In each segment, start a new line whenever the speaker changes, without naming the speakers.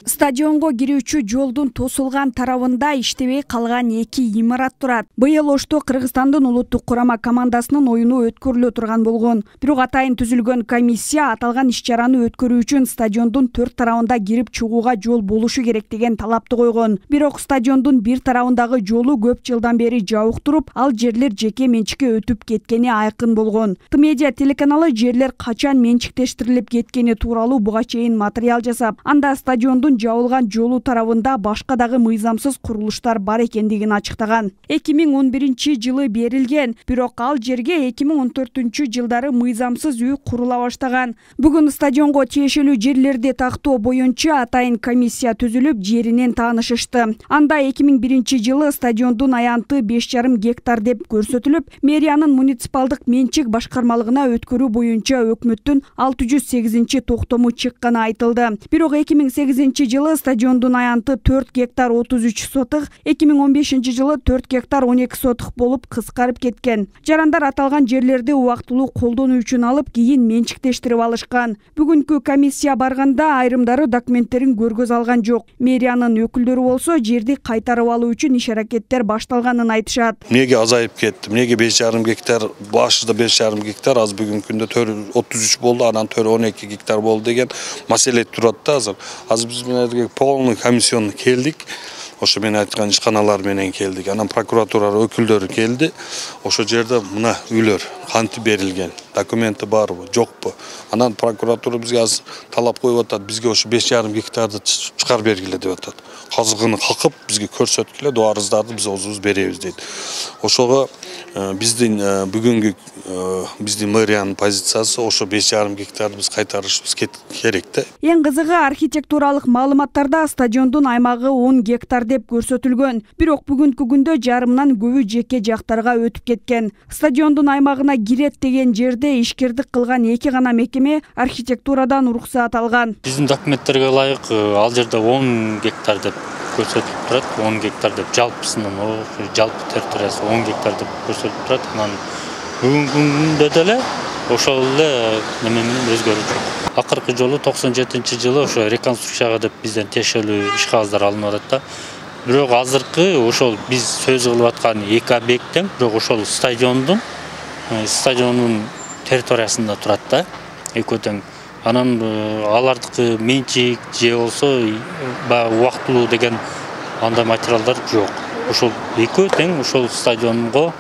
Стадионго кирүүчү жолдун тосулган тарабында иштебей калган эки имарат турат. Быйыл Ошто Кыргызстандын улуттук курама командасынын оюну өткөрүлө турган болгон. Бирок атайын түзүлгөн комиссия аталган иш-чараны өткөрүү үчүн стадиондун төрт тарабында кирип чыгууга жол болушу керек деген талапты койгон. Бирок стадиондун бир тарабындагы жолу көп жылдан бери жабык туруп, ал жерлер жеке менчикке өтүп кеткени айкын болгон. Т-Медиа телеканалы жерлер качан менчиктештирилип кеткени тууралуу буга чейин материал жасап, анда стадиондун жабылган жолу тарабында башка дагы мыйзамсыз курулуштар бар экендигин ачыктаган. 2011-жылы берилген, бирок ал жерге 2014 жылдары мыйзамсыз үй курула баштаган. Бүгүн стадионго тиешелүү жерлерди тактоо боюнча атайын комиссия түзүлүп, жеринен таанышышты. Анда 2001-жылы стадиондун аянты 5,5 гектар деп көрсөтүлүп, мэриянын муниципалдык менчик башкармалыгына өткөрүү боюнча өкмөттүн 608 токтому чыкканы айтылды. Бирок 2008 жылы стадиондун аянты 4 гектар 33 сотық, 2015 жылы 4 гектар 12 сотық болуп кыскарып кеткен. Жарандар аталган жерлерди убактылуу колдонуу үчүн алып, кийин менчиктештирип алышкан. Бүгүнкү комиссия барганда айрымдары документтерин көргөз алган жок. Мэриянын өкүлдөрү болсо жерди кайтарып алуу үчүн иш-аракеттер башталганын айтышат.
Эмнеге азайып кетти? Эмнеге 5,5 гектар, башында 5,5 гектар, аз бүгүнкү күндө 33 болду, анан 12 гектар болду деген маселе турат да азыр. Азыр биз менен полный комиссионный келдик. Ошо мен айткан ишканалар менен келдик. Анан прокуратура өкүлдөрү келди. Ошо жерде мына үйлөр кантип берилген, документи барбы, жокпу? Анан прокуратура бизге азыр талап коюп атат. Бизге ошо 5,5 гектарды чыгарып бергиле деп атат. Казыгыны какып, бизге көрсөткүлө, арыздарды биз өзүбүз беребиз дейт. Ошого биздин бүгүнкү биздин мэриянын позициясы ошо 5,5 гектарды биз кайтарышыбыз керек да.
Эң кызыгы архитектуралык маалыматтарда стадиондун аймагы 10 гектар деп көрсөтүлгөн. Бирок бүгүнкү күндө жарымынан көбү жеке жактарга өтүп кеткен. Стадиондун аймагына кирет деген жерде ишкердик кылган эки гана мекеме архитектурадан уруксаат алган.
Биздин документтерге ылайык ал жерде 10 гектар деп көрсөтүлүп турат. 10 гектар деп жалпысынан, жалпы территориясы 10 гектар деп көрсөтүлүп турат. Анан бүгүнкү күндө деле ошол эле неме менен өзгөрүү жок. Акыркы жолу 97-жылы ошо реконструкцияга деп бизден тиешелүү иш кагаздар алынып атат да. Бирок азыркы ошол биз сөз кылып аткан эки объекттен, бирок ошол стадиондун территориясында турат да, экөө тең. Анан алардыкы менчик же болсо баягы убактылуу деген андай материалдар жок. Ошол экөө тең ошол стадиондун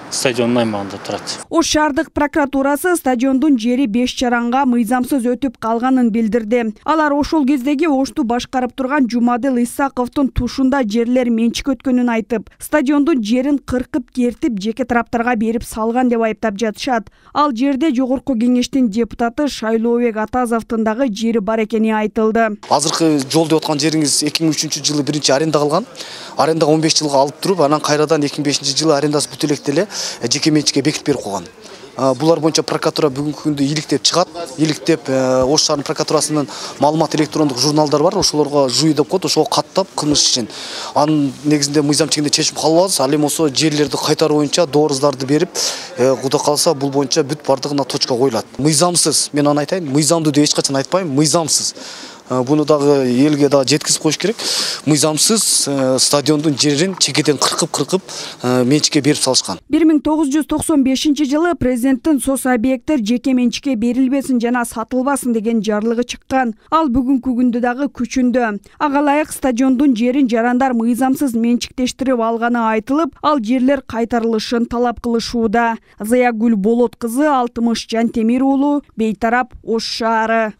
аймагында турат.
Ош шаардык прокуратурасы стадиондун жери беш жаранга мыйзамсыз өтүп калганын билдирди. Алар ошол кездеги Ошту башкарып турган Жумадыл Исаковдун тушунда жерлер менчик өткөнүн айтып, стадиондун жерин кыркып кертип жеке тараптарга берип салган деп айыптап жатышат. Ал жерде жогорку кеңештин депутаты Шайлообек Атазовдун дагы жери бар экени айтылды.
Азыркы жол деп аткан жериңиз 2003-жылы биринчи аренда кылган. Арендага 15 жылга алып туруп, анан кайрадан 2005-жылы арендасы бүтүп электе эле жеке менчикке бекитип берип койгон. Булар боюнча прокуратура бүгүнкү күндө иликтеп чыгат. Иликтеп Ош шаарынын прокуратурасынын маалымат электрондук журналдар бар. Ошолорго жуй деп коет, ошого каттап кылмыш ишин. Анын негизинде мыйзам чегинде чечим кабыл алабыз. Ал эми осо жерлерди кайтаруу боюнча доорыздарды берип, Кудай калса бул боюнча бүт бардыгына точка коюлат. Мыйзамсыз, мен аны айтайын, мыйзамдуу деп эч качан айтпайм, мыйзамсыз. Буну дагы элге дагы жеткизип коюш керек. Мыйзамсыз стадиондун жерин чекеден кыркып менчикке берип салышкан.
1995-жылы президенттин сос объекттер жеке менчикке берилбесин жана сатылбасын деген жарлыгы чыккан. Ал бүгүнкү күндө дагы күчүндө. Ага ылайык стадиондун жерин жарандар мыйзамсыз менчиктештирип алганы айтылып, ал жерлер кайтарылышын талап кылышууда. Заягүл Болот кызы, Алтымыш Жантемир уулу, Бейтарап, Ош шаары.